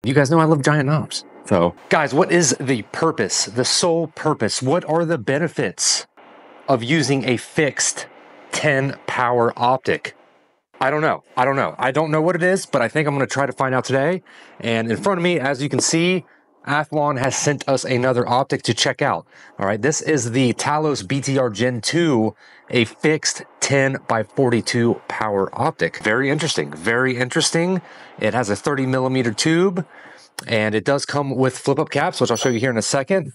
You guys know I love giant knobs. So, guys, what is the purpose, the sole purpose? What are the benefits of using a fixed 10 power optic? I don't know. I don't know what it is, but I think I'm going to try to find out today. And in front of me, as you can see, Athlon has sent us another optic to check out. All right, this is the Talos BTR Gen 2, a fixed 10 by 42 power optic. Very interesting, very interesting. It has a 30 millimeter tube, and it does come with flip-up caps, which I'll show you here in a second.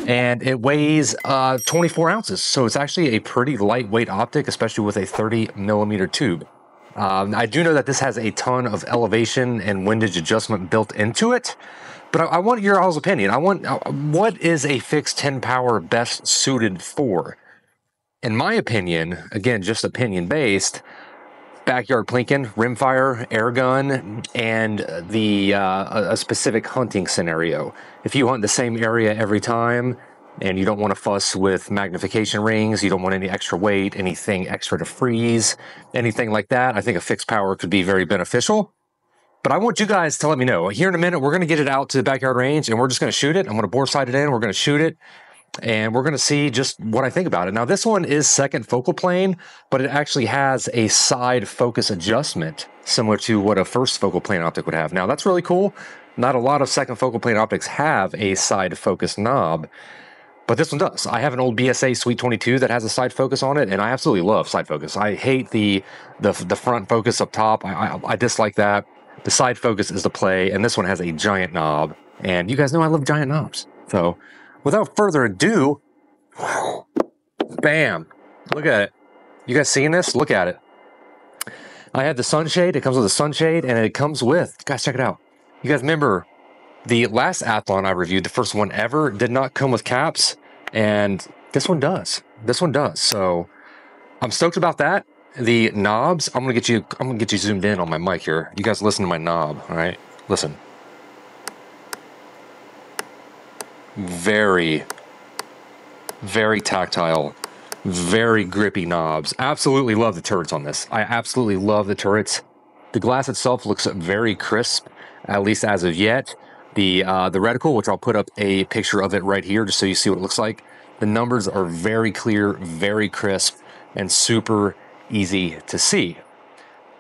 And it weighs 24 ounces, so it's actually a pretty lightweight optic, especially with a 30 millimeter tube. I do know that this has a ton of elevation and windage adjustment built into it, but I want your all's opinion. What is a fixed 10 power best suited for? In my opinion, again, just opinion based, backyard plinking, rimfire, air gun, and a specific hunting scenario. If you hunt the same area every time and you don't want to fuss with magnification rings, you don't want any extra weight, anything extra to freeze, anything like that, I think a fixed power could be very beneficial. But I want you guys to let me know. Here in a minute, we're going to get it out to the backyard range and we're just going to shoot it. I'm going to bore sight it in. We're going to shoot it. And we're going to see just what I think about it. Now, this one is second focal plane, but it actually has a side focus adjustment, similar to what a first focal plane optic would have. Now, that's really cool. Not a lot of second focal plane optics have a side focus knob, but this one does. I have an old BSA Sweet 22 that has a side focus on it, and I absolutely love side focus. I hate the front focus up top. I dislike that. The side focus is the play, and this one has a giant knob. And you guys know I love giant knobs. So, without further ado, bam, look at it. You guys seeing this? Look at it. I had the sunshade. It comes with a sunshade, and it comes with, guys, check it out. You guys remember the last Athlon I reviewed, the first one ever, did not come with caps, and this one does. This one does. So I'm stoked about that. The knobs, I'm gonna get you zoomed in on my mic here. You guys listen to my knob, all right? Listen. Very, very tactile, very grippy knobs. Absolutely love the turrets on this. I absolutely love the turrets. The glass itself looks very crisp, at least as of yet. The reticle, which I'll put up a picture of it right here just so you see what it looks like. The numbers are very clear, very crisp, and super easy to see.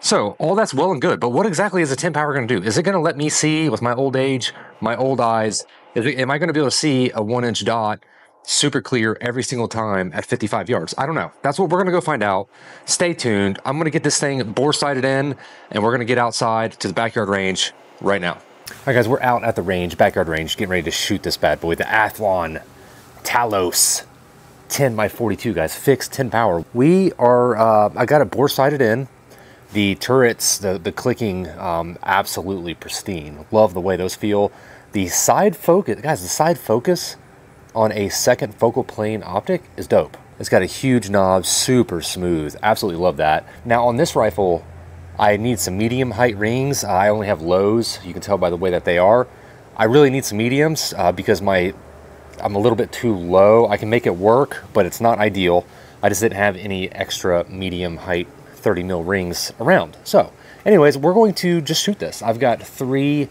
So all that's well and good, but what exactly is a 10 power going to do? Is it going to let me see with my old age, my old eyes? Am I going to be able to see a 1-inch dot super clear every single time at 55 yards? I don't know. That's what we're going to go find out. Stay tuned. I'm going to get this thing bore sighted in, and we're going to get outside to the backyard range right now. All right, guys, we're out at the range, backyard range, getting ready to shoot this bad boy, the Athlon Talos 10 by 42, guys, fixed 10 power. We are, I got it bore sighted in. The turrets, the clicking, absolutely pristine. Love the way those feel. The side focus, guys, the side focus on a second focal plane optic is dope. It's got a huge knob, super smooth. Absolutely love that. Now on this rifle, I need some medium height rings. I only have lows. You can tell by the way that they are. I really need some mediums because I'm a little bit too low. I can make it work, but it's not ideal. I just didn't have any extra medium height 30 mil rings around. So anyways, we're going to just shoot this. I've got 3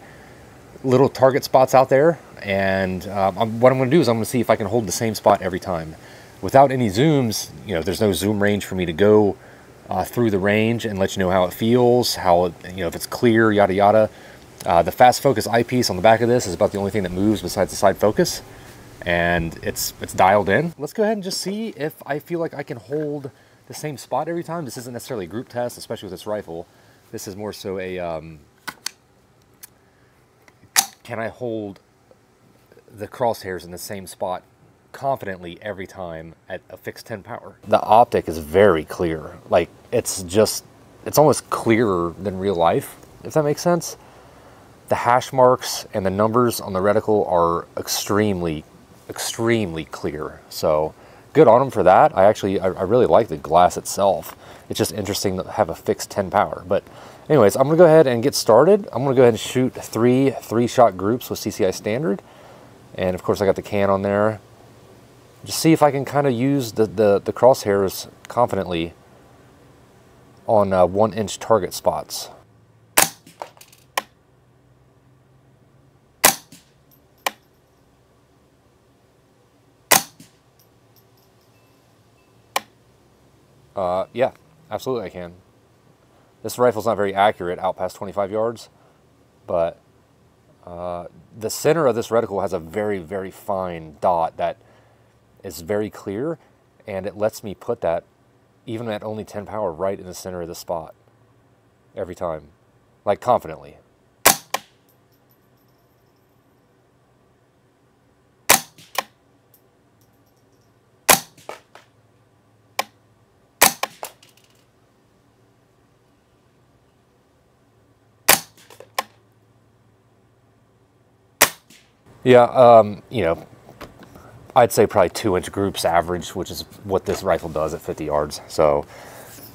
little target spots out there, and what I'm going to do is I'm going to see if I can hold the same spot every time. Without any zooms, you know, there's no zoom range for me to go through the range and let you know how it feels, how it, you know, if it's clear, yada yada. The fast focus eyepiece on the back of this is about the only thing that moves besides the side focus, and it's dialed in. Let's go ahead and just see if I feel like I can hold the same spot every time. This isn't necessarily a group test, especially with this rifle. This is more so a can I hold the crosshairs in the same spot confidently every time at a fixed 10 power. The optic is very clear. Like, it's almost clearer than real life, if that makes sense. The hash marks and the numbers on the reticle are extremely clear. So good on them for that. I really like the glass itself. It's just interesting to have a fixed 10 power. But anyways, I'm gonna go ahead and get started. I'm gonna go ahead and shoot 3 3-shot groups with CCI standard. And of course I got the can on there. Just see if I can kind of use the crosshairs confidently on 1-inch target spots. Yeah, absolutely I can. This rifle's not very accurate out past 25 yards, but the center of this reticle has a very, very fine dot that is very clear, and it lets me put that, even at only 10 power, right in the center of the spot every time, like confidently. Yeah, you know, I'd say probably 2-inch groups average, which is what this rifle does at 50 yards. So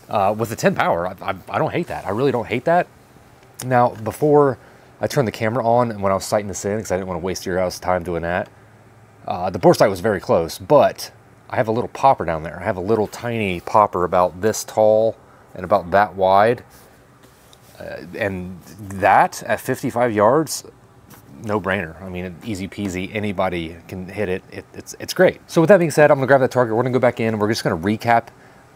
with the 10 power, I don't hate that. I really don't hate that. Now, before I turned the camera on and when I was sighting this in, because I didn't want to waste your guys' time doing that, the bore sight was very close, but I have a little popper down there. I have a little tiny popper about this tall and about that wide. And that at 55 yards, no brainer. I mean, easy peasy, anybody can hit it. It's great. So with that being said, I'm gonna grab that target. We're gonna go back in and we're just gonna recap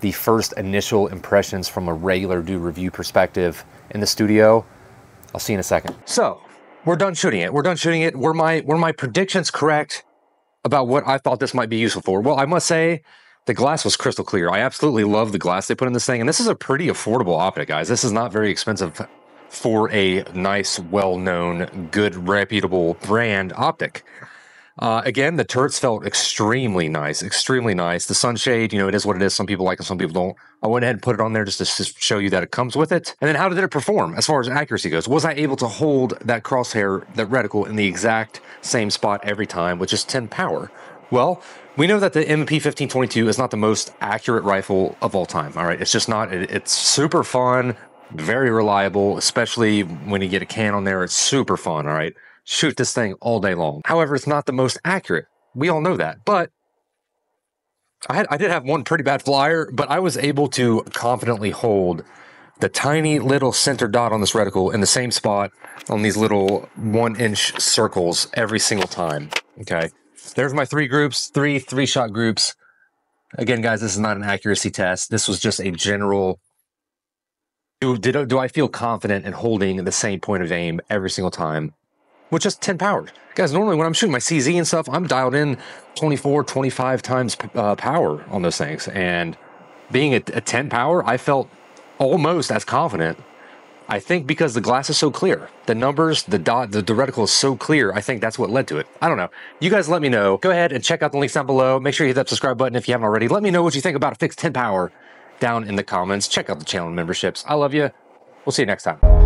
the first initial impressions from a regular do review perspective in the studio. I'll see you in a second. So we're done shooting it. We're done shooting it. Were my predictions correct about what I thought this might be useful for? Well, I must say the glass was crystal clear. I absolutely love the glass they put in this thing. And this is a pretty affordable optic, guys. This is not very expensive for a nice, well-known, good, reputable brand optic. Again, the turrets felt extremely nice, extremely nice. The sunshade, you know, it is what it is. Some people like it, some people don't. I went ahead and put it on there just to show you that it comes with it. And then how did it perform as far as accuracy goes? Was I able to hold that crosshair, that reticle, in the exact same spot every time with just 10 power? Well, we know that the MP1522 is not the most accurate rifle of all time, all right? It's just not. It's super fun. Very reliable, especially when you get a can on there. It's super fun, all right? Shoot this thing all day long. However, it's not the most accurate. We all know that. But I did have one pretty bad flyer, but I was able to confidently hold the tiny little center dot on this reticle in the same spot on these little 1-inch circles every single time, okay? There's my 3 groups, three-shot groups. Again, guys, this is not an accuracy test. This was just a general... Do I feel confident in holding the same point of aim every single time with just 10 power? Guys, normally when I'm shooting my CZ and stuff, I'm dialed in 24, 25 times power on those things. And being at 10 power, I felt almost as confident. I think because the glass is so clear. The numbers, the dot, the reticle is so clear, I think that's what led to it. I don't know. You guys let me know. Go ahead and check out the links down below. Make sure you hit that subscribe button if you haven't already. Let me know what you think about a fixed 10 power down in the comments. Check out the channel memberships. I love you. We'll see you next time.